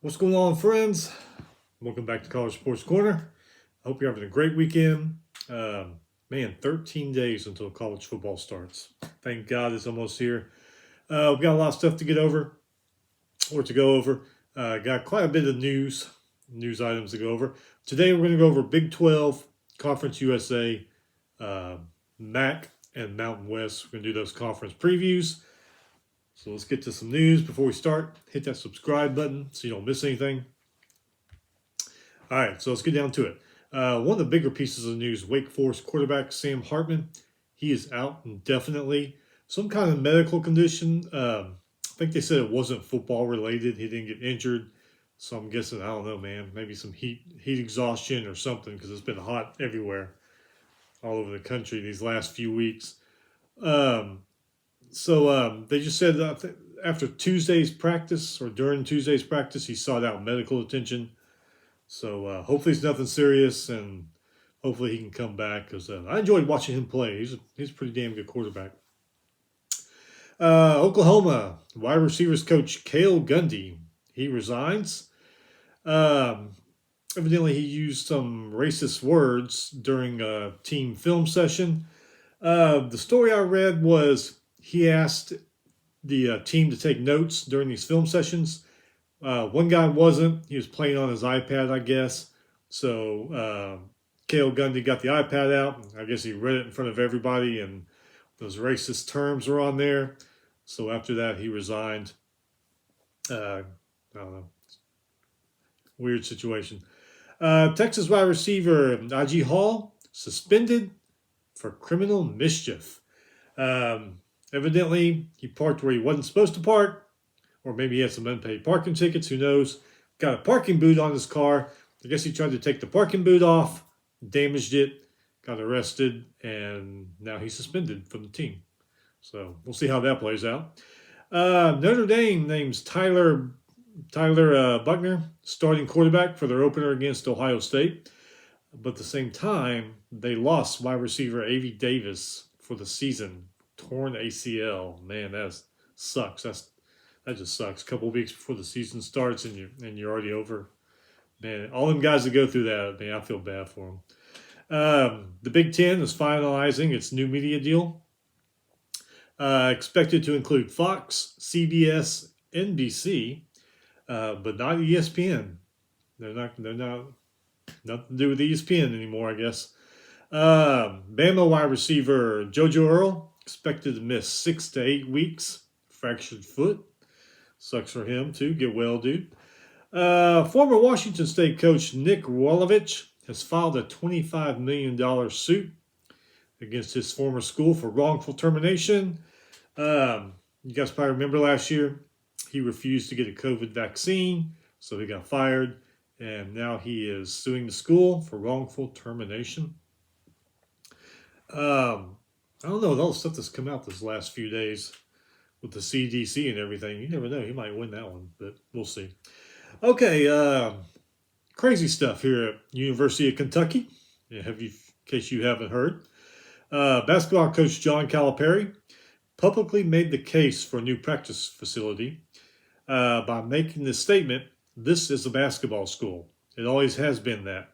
What's going on, friends? Welcome back to College Sports Corner. I hope you're having a great weekend. Man, 13 days until college football starts. Thank God it's almost here. We've got a lot of stuff to get over or to go over. Got quite a bit of news items to go over. Today we're going to go over Big 12, Conference USA, MAC, and Mountain West. We're going to do those conference previews. So let's get to some news before we start. Hit that subscribe button so you don't miss anything. All right, so let's get down to it. One of the bigger pieces of news, Wake Forest quarterback Sam Hartman, he is out indefinitely. Some kind of medical condition. I think they said it wasn't football related. He didn't get injured. So I'm guessing, I don't know, man, maybe some heat exhaustion or something because it's been hot everywhere all over the country these last few weeks. So they just said after Tuesday's practice or during Tuesday's practice, he sought out medical attention. So hopefully it's nothing serious, and hopefully he can come back because I enjoyed watching him play. He's a pretty damn good quarterback. Oklahoma wide receivers coach Cale Gundy, he resigns. Evidently he used some racist words during a team film session. The story I read was he asked the team to take notes during these film sessions. One guy wasn't. He was playing on his iPad, I guess. So Cale Gundy got the iPad out. I guess he read it in front of everybody, and those racist terms were on there. So after that, he resigned. I don't know. Weird situation. Texas wide receiver Najee Hall suspended for criminal mischief. Evidently, he parked where he wasn't supposed to park, or maybe he had some unpaid parking tickets. Who knows? Got a parking boot on his car. I guess he tried to take the parking boot off, damaged it, got arrested, and now he's suspended from the team. So we'll see how that plays out. Notre Dame names Tyler Buckner starting quarterback for their opener against Ohio State. But at the same time, they lost wide receiver A.V. Davis for the season. Torn ACL. Man, that sucks. That just sucks. A couple of weeks before the season starts and you're already over. Man, all them guys that go through that, man, I feel bad for them. The Big Ten is finalizing its new media deal. Expected to include Fox, CBS, NBC, but not ESPN. They're not nothing to do with ESPN anymore, I guess. Bama wide receiver JoJo Earl expected to miss 6 to 8 weeks. Fractured foot. Sucks for him, too. Get well, dude. Former Washington State coach Nick Rolovich has filed a $25 million suit against his former school for wrongful termination. You guys probably remember last year, he refused to get a COVID vaccine, so he got fired, and now he is suing the school for wrongful termination. I don't know, with all the stuff that's come out this last few days with the CDC and everything, you never know. He might win that one, but we'll see. Okay, crazy stuff here at University of Kentucky, in case you haven't heard. Basketball coach John Calipari publicly made the case for a new practice facility by making the statement, "This is a basketball school. It always has been that.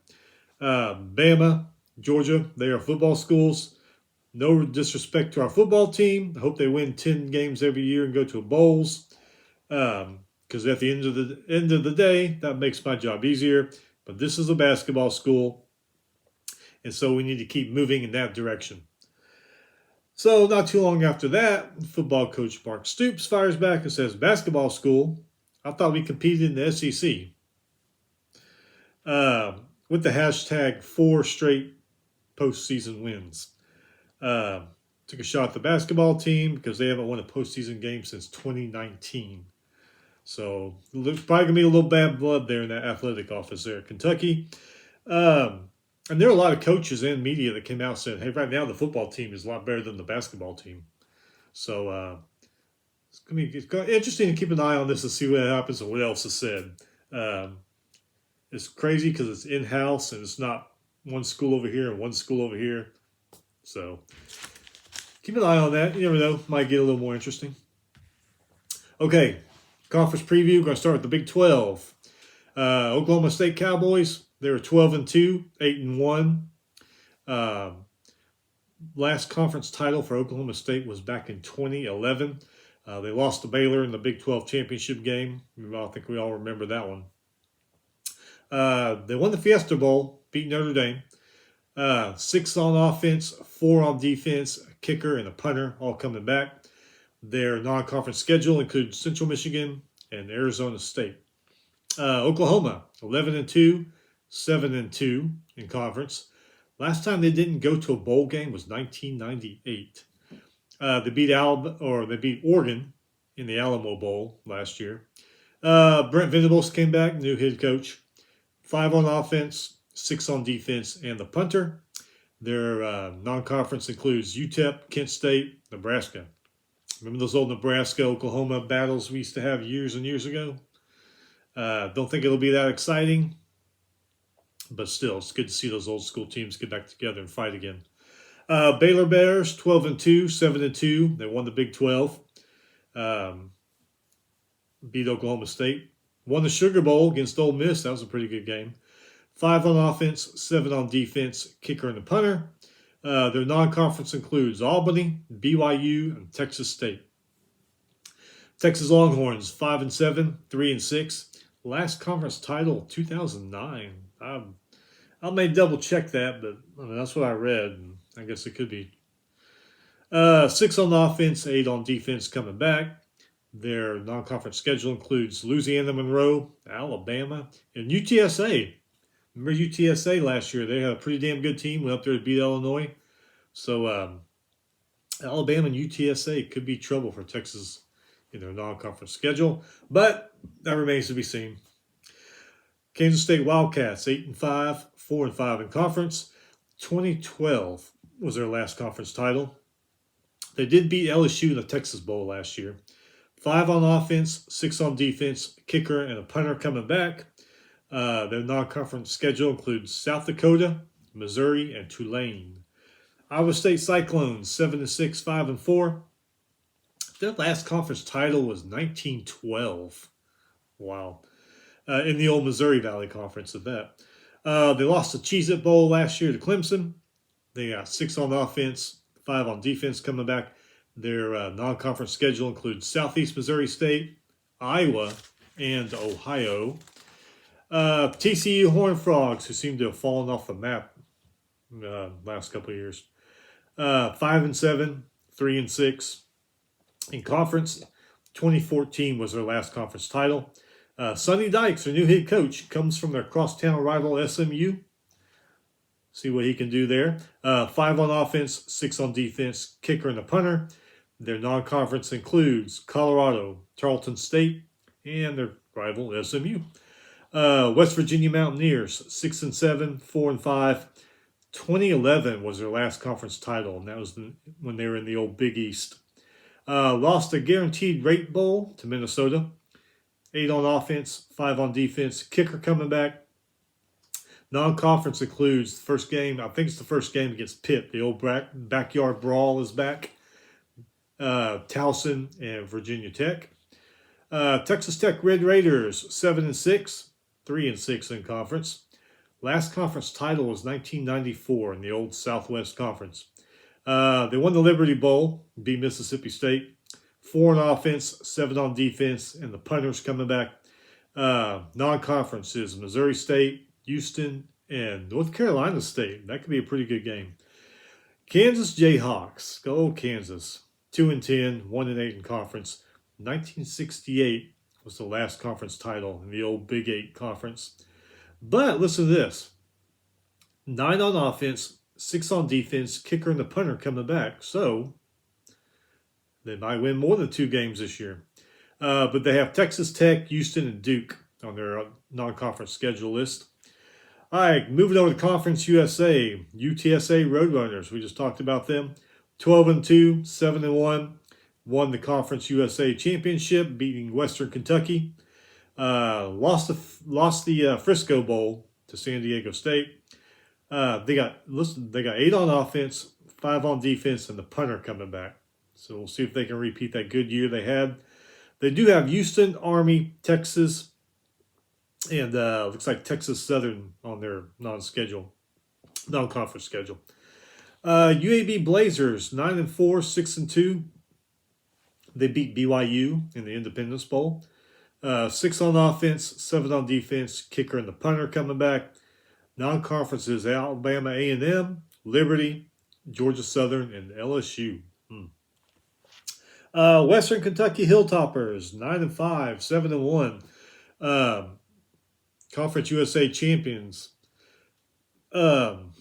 Bama, Georgia, they are football schools. No disrespect to our football team. I hope they win 10 games every year and go to a bowls. Because at the end of the day, that makes my job easier. But this is a basketball school, and so we need to keep moving in that direction." So not too long after that, football coach Mark Stoops fires back and says, "Basketball school? I thought we competed in the SEC." With the hashtag 4 straight postseason wins. Took a shot at the basketball team because they haven't won a postseason game since 2019. So there's probably going to be a little bad blood there in that athletic office there at Kentucky. And there are a lot of coaches and media that came out and said, "Hey, right now the football team is a lot better than the basketball team." So it's going to be interesting to keep an eye on this and see what happens and what else is said. It's crazy because it's in-house and it's not one school over here and one school over here. So keep an eye on that. You never know. Might get a little more interesting. Okay, conference preview. We're going to start with the Big 12. Oklahoma State Cowboys, they were 12-2, 8-1. Last conference title for Oklahoma State was back in 2011. They lost to Baylor in the Big 12 championship game. I think we all remember that one. They won the Fiesta Bowl, beat Notre Dame. 6 on offense, 4 on defense, a kicker, and a punter all coming back. Their non-conference schedule includes Central Michigan and Arizona State. Oklahoma, 11-2, 7-2 in conference. Last time they didn't go to a bowl game was 1998. They beat Oregon in the Alamo Bowl last year. Brent Venables came back, new head coach. 5 on offense, 6 on defense, and the punter. Their non-conference includes UTEP, Kent State, Nebraska. Remember those old Nebraska-Oklahoma battles we used to have years and years ago? Don't think it'll be that exciting, but still, it's good to see those old school teams get back together and fight again. Baylor Bears, 12-2, 7-2. They won the Big 12. Beat Oklahoma State. Won the Sugar Bowl against Ole Miss. That was a pretty good game. 5 on offense, 7 on defense, kicker and the punter. Their non-conference includes Albany, BYU, and Texas State. Texas Longhorns, 5-7, 3-6. Last conference title, 2009. I may double check that, but that's what I read. And I guess it could be. 6 on offense, 8 on defense coming back. Their non-conference schedule includes Louisiana Monroe, Alabama, and UTSA. Remember UTSA last year? They had a pretty damn good team. Went up there to beat Illinois. So Alabama and UTSA could be trouble for Texas in their non-conference schedule. But that remains to be seen. Kansas State Wildcats, 8-5, 4-5 in conference. 2012 was their last conference title. They did beat LSU in the Texas Bowl last year. 5 on offense, 6 on defense, kicker, and a punter coming back. Their non-conference schedule includes South Dakota, Missouri, and Tulane. Iowa State Cyclones, 7-6, 5-4. Their last conference title was 1912. Wow. In the old Missouri Valley Conference at that. They lost the Cheez-It Bowl last year to Clemson. They got 6 on offense, 5 on defense coming back. Their non-conference schedule includes Southeast Missouri State, Iowa, and Ohio. TCU Horned Frogs, who seem to have fallen off the map last couple of years. 5-7, 3-6 in conference. 2014 was their last conference title. Sonny Dykes, their new head coach, comes from their crosstown rival SMU. See what he can do there. 5 on offense, 6 on defense, kicker and a punter. Their non-conference includes Colorado, Tarleton State, and their rival SMU. West Virginia Mountaineers, 6-7, 4-5. 2011 was their last conference title, and that was when they were in the old Big East. Lost a guaranteed rate bowl to Minnesota. 8 on offense, 5 on defense. Kicker coming back. Non-conference includes the first game. I think it's the first game against Pitt. The old backyard brawl is back. Towson and Virginia Tech. Texas Tech Red Raiders, 7-6, 3-6 in conference. Last conference title was 1994 in the old Southwest Conference. They won the Liberty Bowl, beat Mississippi State. 4 on offense, 7 on defense, and the punters coming back. Non-conference is Missouri State, Houston, and North Carolina State. That could be a pretty good game. Kansas Jayhawks, go Kansas. 2-10, 1-8 in conference. 1968 was the last conference title in the old Big 8 conference. But listen to this. 9 on offense, 6 on defense, kicker and the punter coming back. So they might win more than 2 games this year. But they have Texas Tech, Houston, and Duke on their non-conference schedule list. All right, moving over to Conference USA. UTSA Roadrunners, we just talked about them. 12-2, 7-1. Won the Conference USA Championship, beating Western Kentucky. Lost the Frisco Bowl to San Diego State. They got 8 on offense, 5 on defense, and the punter coming back. So we'll see if they can repeat that good year they had. They do have Houston, Army, Texas, And looks like Texas Southern on their non-conference schedule. UAB Blazers 9-4, 6-2. They beat BYU in the Independence Bowl. 6 on offense, 7 on defense. Kicker and the punter coming back. Non-conferences: Alabama A&M, Liberty, Georgia Southern, and LSU. Western Kentucky Hilltoppers 9-5, 7-1. Conference USA champions. Um,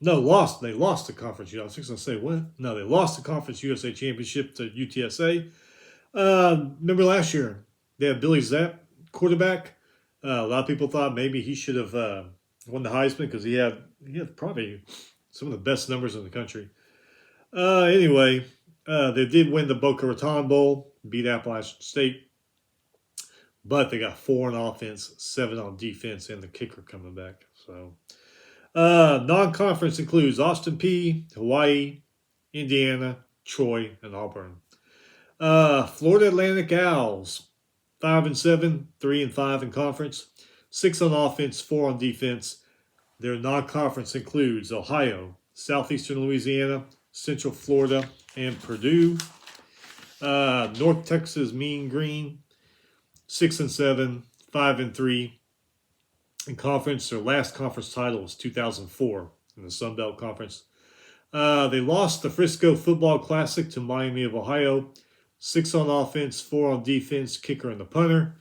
no, lost. They lost the conference. I was going to say what? No, they lost the Conference USA championship to UTSA. Remember last year they had Billy Zapp, quarterback. A lot of people thought maybe he should have won the Heisman because he had probably some of the best numbers in the country. Anyway, they did win the Boca Raton Bowl, beat Appalachian State, but they got 4 on offense, 7 on defense, and the kicker coming back. So non-conference includes Austin Peay, Hawaii, Indiana, Troy, and Auburn. Florida Atlantic Owls 5-7, 3-5 in conference, 6 on offense, 4 on defense. Their non-conference includes Ohio, Southeastern Louisiana, Central Florida, and Purdue. North Texas Mean Green 6-7, 5-3 in conference. Their last conference title was 2004 in the Sun Belt Conference. They lost the Frisco Football Classic to Miami of Ohio. 6 on offense, 4 on defense, kicker and the punter.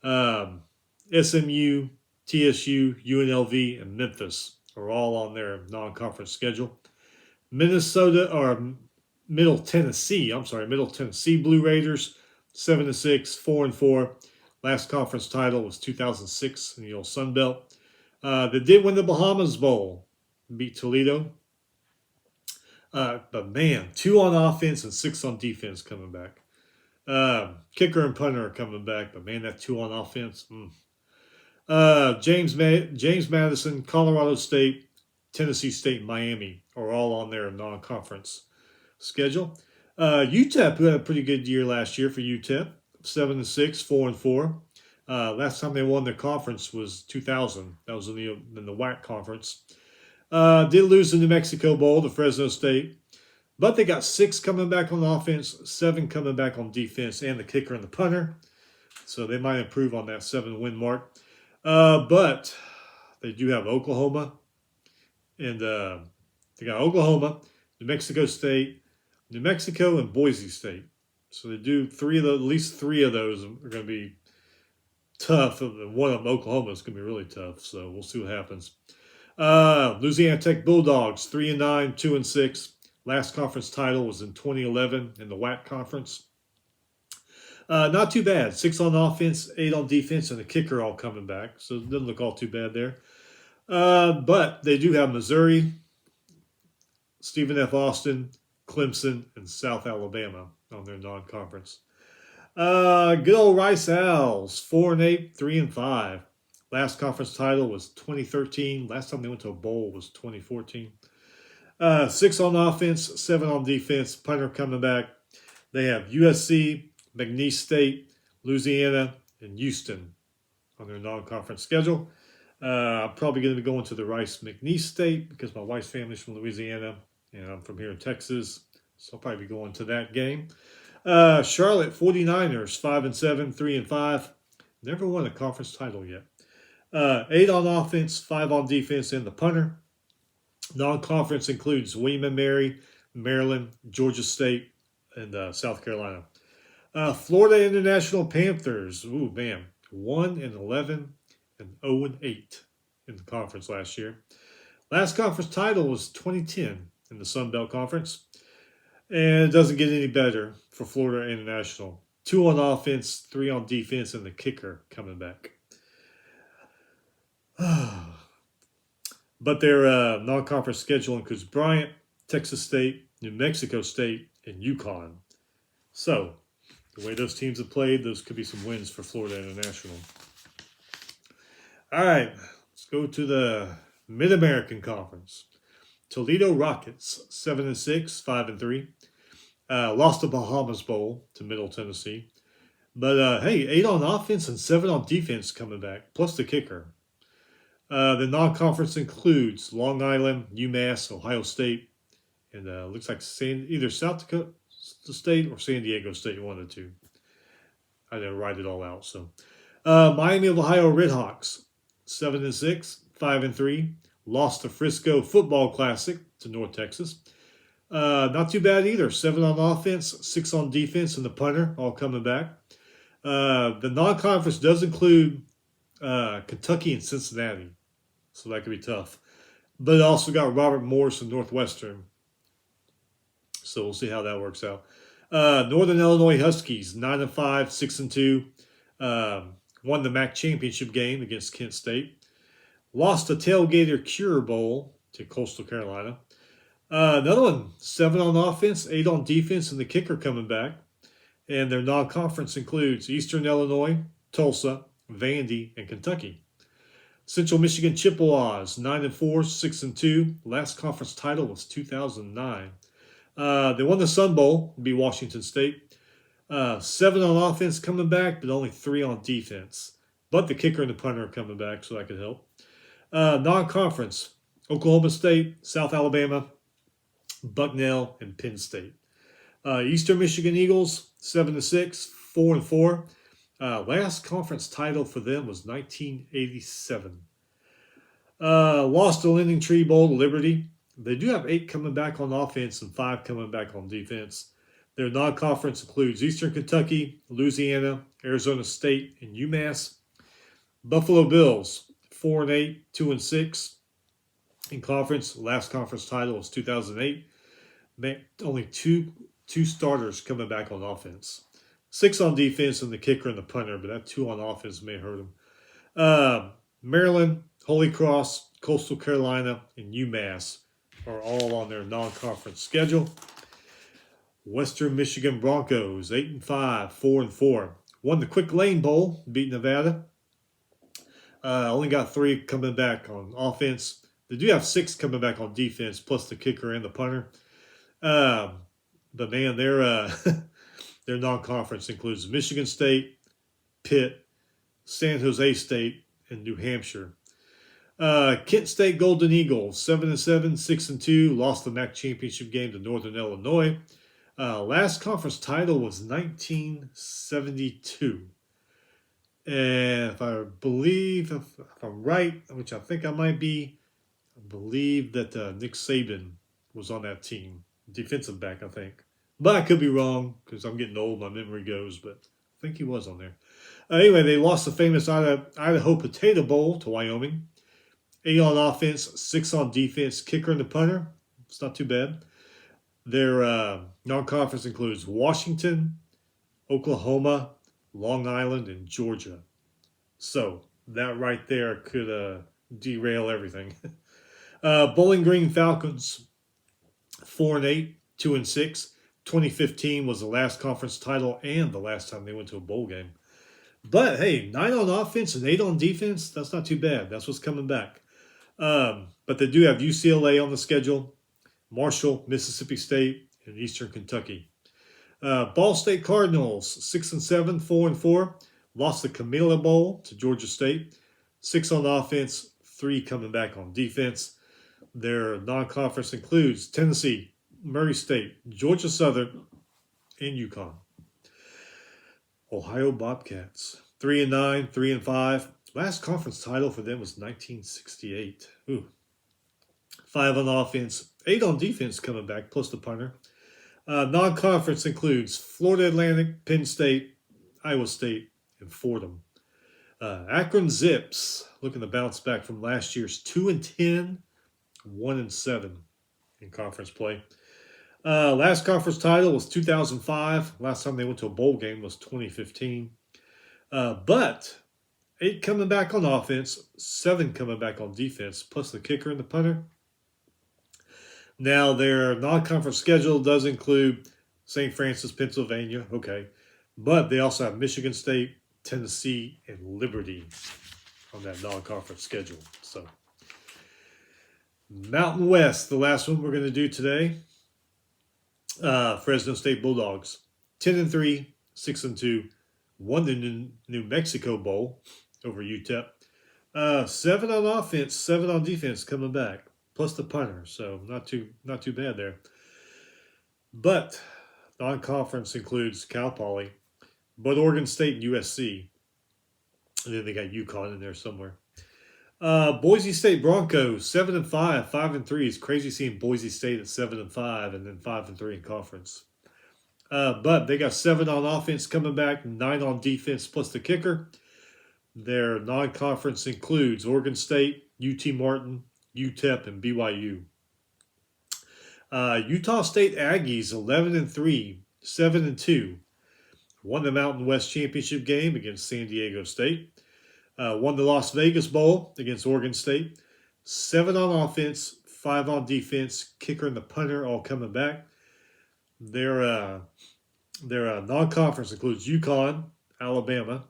SMU, TSU, UNLV, and Memphis are all on their non-conference schedule. Middle Tennessee Blue Raiders 7-6, 4-4. Last conference title was 2006 in the old Sun Belt. They did win the Bahamas Bowl, beat Toledo. But man, 2 on offense and 6 on defense coming back. Kicker and punter are coming back, but man, that 2 on offense. James Madison, Colorado State, Tennessee State, and Miami are all on their non-conference schedule. UTEP had a pretty good year last year for UTEP, 7-6, 4-4. Last time they won their conference was 2000. That was in the WAC conference. Did lose the New Mexico Bowl to Fresno State, but they got 6 coming back on offense, 7 coming back on defense, and the kicker and the punter. So they might improve on that 7-win mark. But they do have Oklahoma, and they got Oklahoma, New Mexico State, New Mexico, and Boise State. So they do at least three of those are going to be tough. One of them, Oklahoma, is going to be really tough. So we'll see what happens. Louisiana Tech Bulldogs 3-9, 2-6. Last conference title was in 2011 in the WAC conference. Not too bad. 6 on offense, 8 on defense, and the kicker all coming back. So it doesn't look all too bad there. But they do have Missouri, Stephen F. Austin, Clemson, and South Alabama on their non-conference. Good old Rice Owls, 4-8, 3-5. Last conference title was 2013. Last time they went to a bowl was 2014. 6 on offense, 7 on defense. Punter coming back. They have USC, McNeese State, Louisiana, and Houston on their non-conference schedule. I'm probably going to be going to the Rice McNeese State because my wife's family's from Louisiana and I'm from here in Texas, so I'll probably be going to that game. Charlotte 49ers 5-7, 3-5. Never won a conference title yet. 8 on offense, 5 on defense, and the punter. Non-conference includes William & Mary, Maryland, Georgia State, and South Carolina. Florida International Panthers, 1-11 and 0-8 in the conference last year. Last conference title was 2010 in the Sun Belt Conference. And it doesn't get any better for Florida International. 2 on offense, 3 on defense, and the kicker coming back. But their non-conference schedule includes Bryant, Texas State, New Mexico State, and UConn. So, the way those teams have played, those could be some wins for Florida International. All right, let's go to the Mid-American Conference. Toledo Rockets, 7-6, 5-3. Lost the Bahamas Bowl to Middle Tennessee. But hey, 8 on offense and 7 on defense coming back, plus the kicker. The non-conference includes Long Island, UMass, Ohio State, and looks like either South Dakota State or San Diego State, one of the two. I didn't write it all out. So, Miami of Ohio Redhawks, 7-6, 5-3, lost the Frisco Football Classic to North Texas. Not too bad either. 7 on offense, 6 on defense, and the punter all coming back. The non-conference does include Kentucky and Cincinnati, so that could be tough. But it also got Robert Morris and Northwestern, so we'll see how that works out. Northern Illinois Huskies, 9-5, 6-2, won the MAC championship game against Kent State. Lost the Tailgater Cure Bowl to Coastal Carolina. Another one, 7 on offense, 8 on defense, and the kicker coming back. And their non-conference includes Eastern Illinois, Tulsa, Vandy, and Kentucky. Central Michigan Chippewas, 9-4, 6-2. Last conference title was 2009. They won the Sun Bowl, beat Washington State. 7 on offense coming back, but only 3 on defense. But the kicker and the punter are coming back, so that could help. Non-conference, Oklahoma State, South Alabama, Bucknell, and Penn State. Eastern Michigan Eagles, 7-6, 4-4. Last conference title for them was 1987. Lost the Lending Tree Bowl to Liberty. They do have 8 coming back on offense and 5 coming back on defense. Their non-conference includes Eastern Kentucky, Louisiana, Arizona State, and UMass. Buffalo Bills, 4-8, 2-6. In conference, last conference title was 2008. Only two starters coming back on offense. 6 on defense and the kicker and the punter, but that 2 on offense may hurt them. Maryland, Holy Cross, Coastal Carolina, and UMass are all on their non-conference schedule. Western Michigan Broncos, 8-5, 4-4. Won the Quick Lane Bowl, beat Nevada. Only got 3 coming back on offense. They do have 6 coming back on defense, plus the kicker and the punter. But man, their non-conference includes Michigan State, Pitt, San Jose State, and New Hampshire. Kent State Golden Eagles, 7-7, 6-2, lost the MAC championship game to Northern Illinois. Last conference title was 1972. And if I'm right, which I think I might be, I believe that Nick Saban was on that team. Defensive back, I think. But I could be wrong because I'm getting old. My memory goes, but I think he was on there. Anyway, they lost the famous Idaho Potato Bowl to Wyoming. 8 on offense, 6 on defense, kicker and the punter. It's not too bad. Their non-conference includes Washington, Oklahoma, Long Island, and Georgia. So that right there could derail everything. Bowling Green Falcons, 4-8, 2-6. 2015 was the last conference title and the last time they went to a bowl game. But hey, 9 on offense and 8 on defense, that's not too bad. That's what's coming back. But they do have UCLA on the schedule, Marshall, Mississippi State, and Eastern Kentucky. Ball State Cardinals, 6-7, 4-4. Lost the Camilla Bowl to Georgia State. 6 on offense, 3 coming back on defense. Their non-conference includes Tennessee, Murray State, Georgia Southern, and UConn. Ohio Bobcats, 3-9, 3-5. Last conference title for them was 1968. 5 on offense, 8 on defense coming back, plus the punter. Non-conference includes Florida Atlantic, Penn State, Iowa State, and Fordham. Akron Zips, looking to bounce back from last year's 2-10, 1-7 in conference play. Last conference title was 2005. Last time they went to a bowl game was 2015. But 8 coming back on offense, 7 coming back on defense, plus the kicker and the punter. Now, their non-conference schedule does include St. Francis, Pennsylvania, okay. But they also have Michigan State, Tennessee, and Liberty on that non-conference schedule. So, Mountain West, the last one we're going to do today. Fresno State Bulldogs, 10-3, 6-2, won the New Mexico Bowl over UTEP. 7 on offense, 7 on defense coming back, plus the punter. So not too bad there. But non-conference includes Cal Poly, but Oregon State and USC, and then they got UConn in there somewhere. Boise State Broncos 7-5, 5-3. It's crazy seeing Boise State at 7-5 and then 5-3 in conference. But they got 7 on offense coming back, 9 on defense plus the kicker. Their non-conference includes Oregon State, UT Martin, UTEP, and BYU. Utah State Aggies 11-3, 7-2. Won the Mountain West Championship game against San Diego State. Won the Las Vegas Bowl against Oregon State. 7 on offense, 5 on defense, kicker and the punter all coming back. Their non-conference includes UConn, Alabama,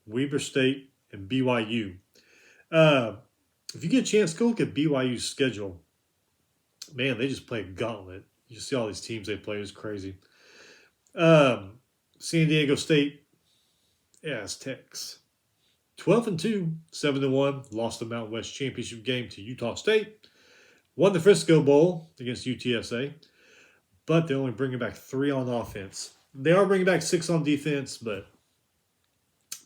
Weber State, and BYU. If you get a chance, go look at BYU's schedule. Man, they just play a gauntlet. You see all these teams they play. It's crazy. San Diego State Aztecs. 12-2, 7-1. Lost the Mountain West Championship game to Utah State. Won the Frisco Bowl against UTSA. But they're only bringing back 3 on offense. They are bringing back 6 on defense, but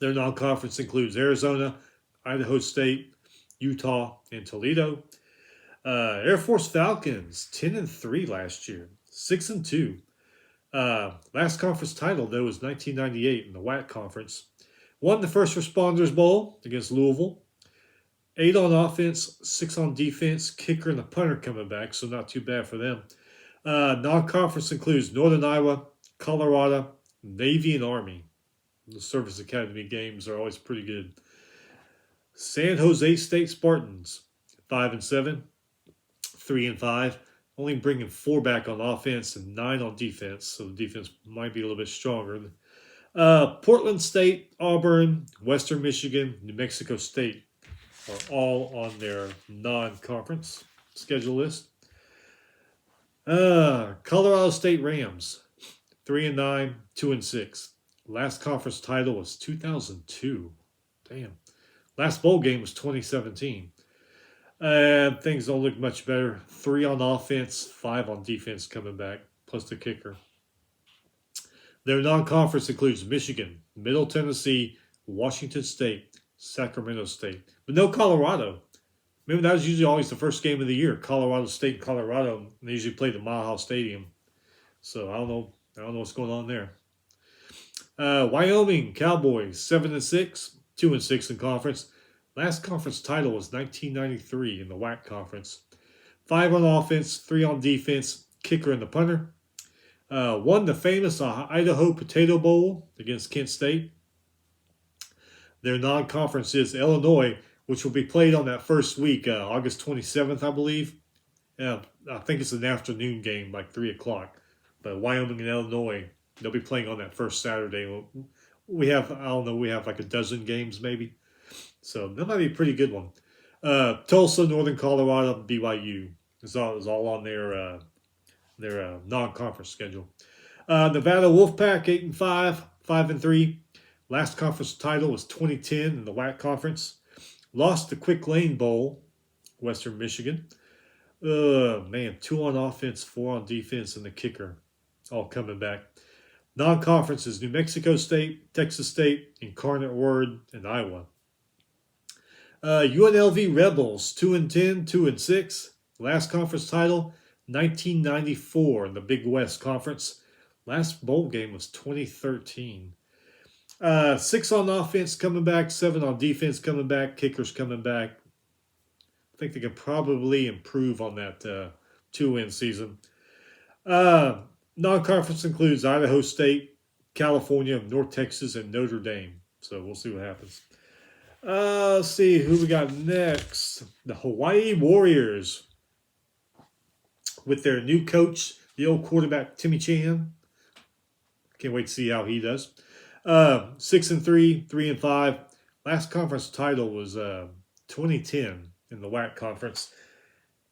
their non-conference includes Arizona, Idaho State, Utah, and Toledo. Air Force Falcons, 10-3 last year, 6-2. Last conference title, though, was 1998 in the WAC conference. Won the First Responders Bowl against Louisville. 8 on offense, 6 on defense, kicker and the punter coming back, so not too bad for them. Non-conference includes Northern Iowa, Colorado, Navy, and Army. The Service Academy games are always pretty good. San Jose State Spartans, 5-7, 3-5, only bringing 4 back on offense and 9 on defense, so the defense might be a little bit stronger. Portland State, Auburn, Western Michigan, New Mexico State are all on their non-conference schedule list. Colorado State Rams, 3-9, 2-6. Last conference title was 2002. Damn. Last bowl game was 2017. Things don't look much better. 3 on offense, 5 on defense coming back, plus the kicker. Their non-conference includes Michigan, Middle Tennessee, Washington State, Sacramento State, but no Colorado. Remember, that was usually always the first game of the year. Colorado State, Colorado. They usually play the Mile High Stadium. So I don't know what's going on there. Wyoming Cowboys 7-6, 2-6 in conference. Last conference title was 1993 in the WAC conference. 5 on offense, 3 on defense, kicker and the punter. Won the famous Idaho Potato Bowl against Kent State. Their non-conference is Illinois, which will be played on that first week, August 27th, I believe. I think it's an afternoon game, like 3 o'clock. But Wyoming and Illinois, they'll be playing on that first Saturday. We have like a dozen games maybe. So that might be a pretty good one. Tulsa, Northern Colorado, BYU. It's all on their non-conference schedule. Nevada Wolfpack 8-5, 5-3. Last conference title was 2010 in the WAC conference. Lost the Quick Lane Bowl, Western Michigan. 2 on offense, 4 on defense, and the kicker all coming back. Non-conference is New Mexico State, Texas State, Incarnate Word, and Iowa. UNLV Rebels 2-10, 2-6. Last conference title 1994 in the Big West Conference. Last bowl game was 2013. 6 on offense coming back, 7 on defense coming back, kickers coming back. I think they can probably improve on that 2-win season. Non-conference includes Idaho State, California, North Texas, and Notre Dame. So we'll see what happens. Let's see who we got next. The Hawaii Warriors with their new coach, the old quarterback, Timmy Chan. Can't wait to see how he does. 6-3, 3-5. Last conference title was 2010 in the WAC conference.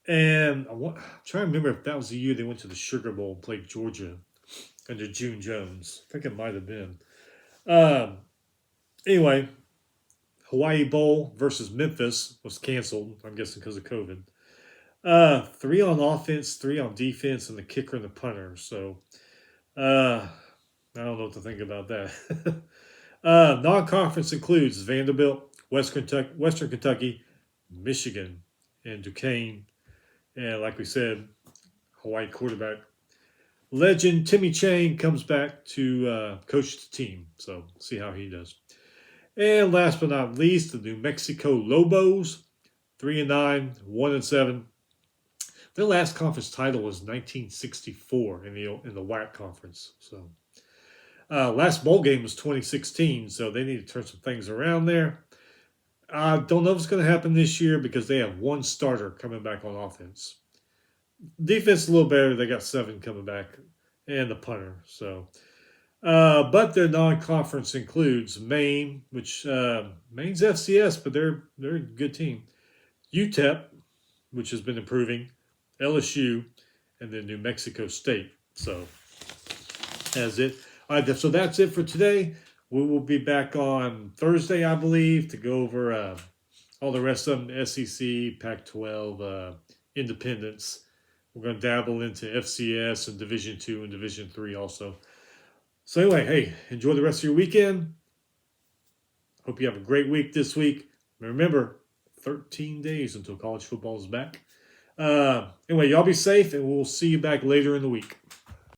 And I'm trying to remember if that was the year they went to the Sugar Bowl and played Georgia under June Jones. I think it might have been. Um, anyway, Hawaii Bowl versus Memphis was canceled. I'm guessing because of COVID. Three on offense, three on defense, and the kicker and the punter. So I don't know what to think about that. Non-conference includes Vanderbilt, Western Kentucky, Michigan, and Duquesne. And like we said, Hawaii quarterback legend Timmy Chang comes back to coach the team. So see how he does. And last but not least, the New Mexico Lobos, 3-9, 1-7. Their last conference title was 1964 in the WAC conference. So last bowl game was 2016, so they need to turn some things around there. I don't know if it's going to happen this year because they have one starter coming back on offense. Defense a little better. They got 7 coming back, and the punter. So, but their non-conference includes Maine, which Maine's FCS, but they're a good team. UTEP, which has been improving, LSU, and then New Mexico State. So that's it. All right, so that's it for today. We will be back on Thursday, I believe, to go over all the rest of them, SEC, Pac-12, independents. We're going to dabble into FCS and Division II and Division III also. So anyway, hey, enjoy the rest of your weekend. Hope you have a great week this week. Remember, 13 days until college football is back. Anyway, y'all be safe, and we'll see you back later in the week.